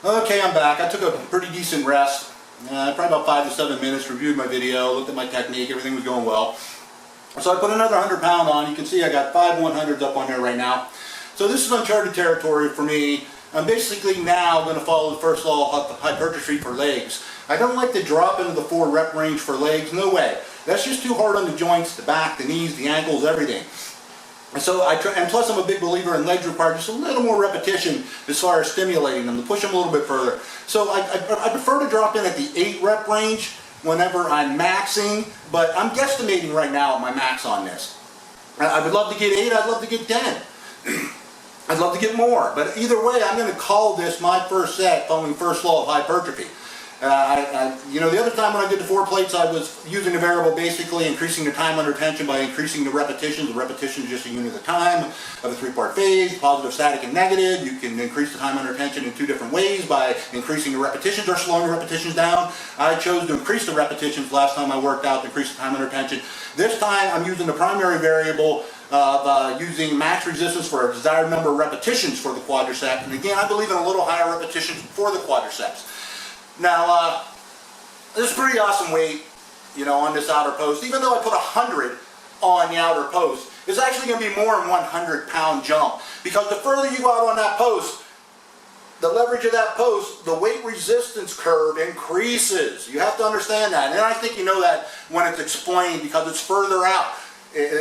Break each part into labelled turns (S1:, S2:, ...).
S1: Okay, I'm back. I took a pretty decent rest. Probably about 5 to 7 minutes, reviewed my video, looked at my technique, everything was going well. So I put another 100 pound on. You can see I got 5 100s up on here right now. So this is uncharted territory for me. I'm basically now going to follow the first law of hypertrophy for legs. I don't like to drop into the 4 rep range for legs, no way. That's just too hard on the joints, the back, the knees, the ankles, everything. So and plus I'm a big believer in legs require just a little more repetition as far as stimulating them, to push them a little bit further. So I prefer to drop in at the 8 rep range whenever I'm maxing, but I'm guesstimating right now at my max on this. I would love to get 8, I'd love to get 10. I'd love to get more, but either way I'm going to call this my first set following first law of hypertrophy. You know, the other time when I did the 4 plates, I was using the variable, basically increasing the time under tension by increasing the repetitions. The repetition is just a unit of time of a 3-part phase, positive, static, and negative. You can increase the time under tension in 2 different ways, by increasing the repetitions or slowing the repetitions down. I chose to increase the repetitions last time I worked out to increase the time under tension. This time I'm using the primary variable of using max resistance for a desired number of repetitions for the quadricep. And again, I believe in a little higher repetitions for the quadriceps. Now, this is pretty awesome weight, you know, on this outer post. Even though I put 100 on the outer post, it's actually going to be more than 100 pound jump. Because the further you go out on that post, the leverage of that post, the weight resistance curve increases. You have to understand that. And I think you know that when it's explained, because it's further out.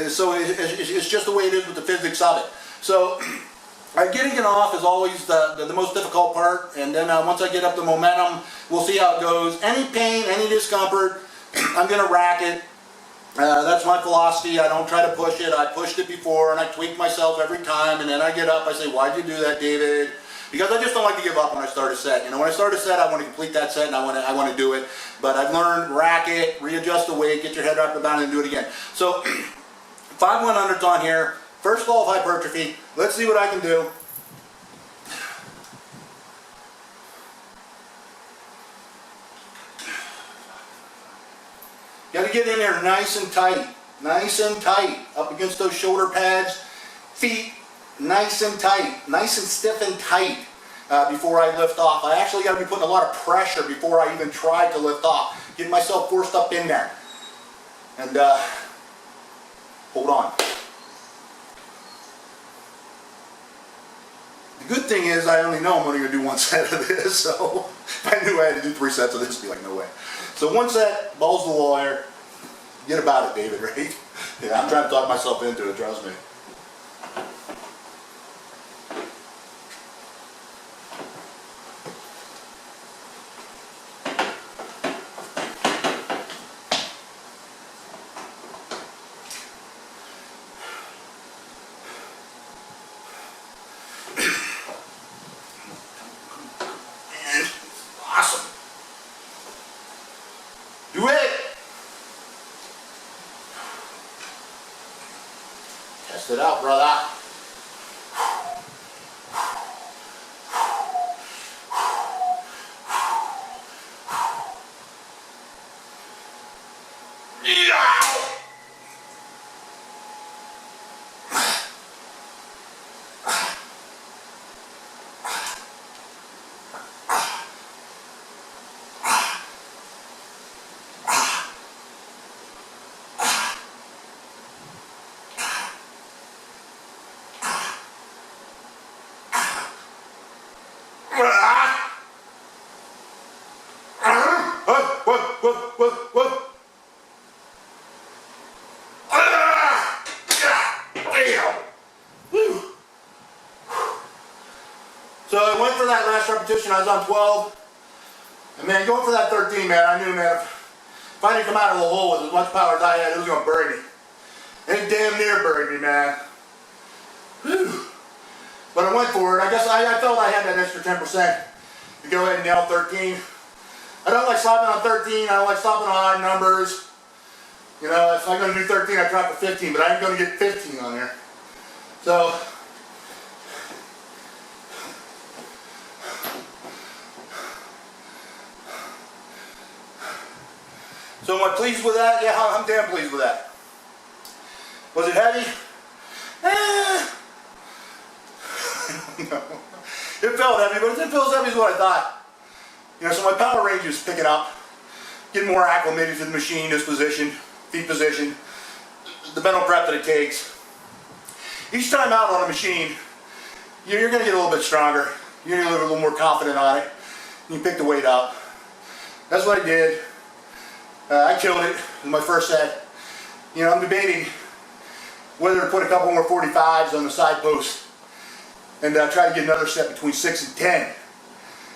S1: So it's just the way it is with the physics of it. So getting it off is always the most difficult part, and then once I get up the momentum, we'll see how it goes. Any pain, any discomfort, I'm going to rack it. That's my philosophy. I don't try to push it. I pushed it before and I tweak myself every time, and then I get up, I say, why'd you do that, David? Because I just don't like to give up when I start a set. You know, when I start a set, I want to complete that set and I want to do it. But I've learned, rack it, readjust the weight, get your head wrapped around it and do it again. So 5 100s on here. First law of hypertrophy. Let's see what I can do. Got to get in there nice and tight, up against those shoulder pads, feet nice and tight, nice and stiff and tight before I lift off. I actually got to be putting a lot of pressure before I even try to lift off, getting myself forced up in there. And hold on. The good thing is I only know I'm only going to do 1 set of this, so if I knew I had to do 3 sets of this, I'd be like, no way. So 1 set, balls the wire. Get about it, David, right? Yeah, I'm trying to talk myself into it, trust me. Do it! Test it out, brother. What? So I went for that last repetition. I was on 12. And man, going for that 13, man, I knew, man, if I didn't come out of the hole with as much power as I had, it was going to bury me. It damn near buried me, man. Whew. But I went for it. I guess I felt I had that extra 10% to go ahead and nail 13. I don't like stopping on 13. I don't like stopping on odd numbers. You know, if I'm going to do 13, I drop to 15, but I ain't going to get 15 on there. So am I pleased with that? Yeah, I'm damn pleased with that. Was it heavy? No. It felt heavy, but it didn't feel as heavy as what I thought. You know, so my power range is picking up, getting more acclimated to the machine, this position, feet position, the mental prep that it takes. Each time out on a machine, you're going to get a little bit stronger. You're going to get a little more confident on it. And you pick the weight up. That's what I did. I killed it in my first set. You know, I'm debating whether to put a couple more 45s on the side post and try to get another set between 6 and 10.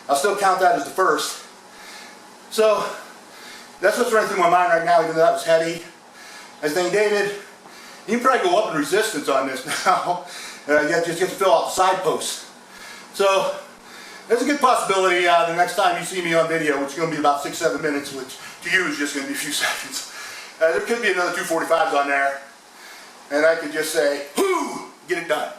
S1: I'll still count that as the first. So that's what's running through my mind right now, even though that was heavy. I was thinking, David, you can probably go up in resistance on this now. You just get to fill out the side posts. So there's a good possibility the next time you see me on video, which is going to be about 6-7 minutes, which to you is just going to be a few seconds. There could be another 245s on there, and I could just say, whoo, get it done.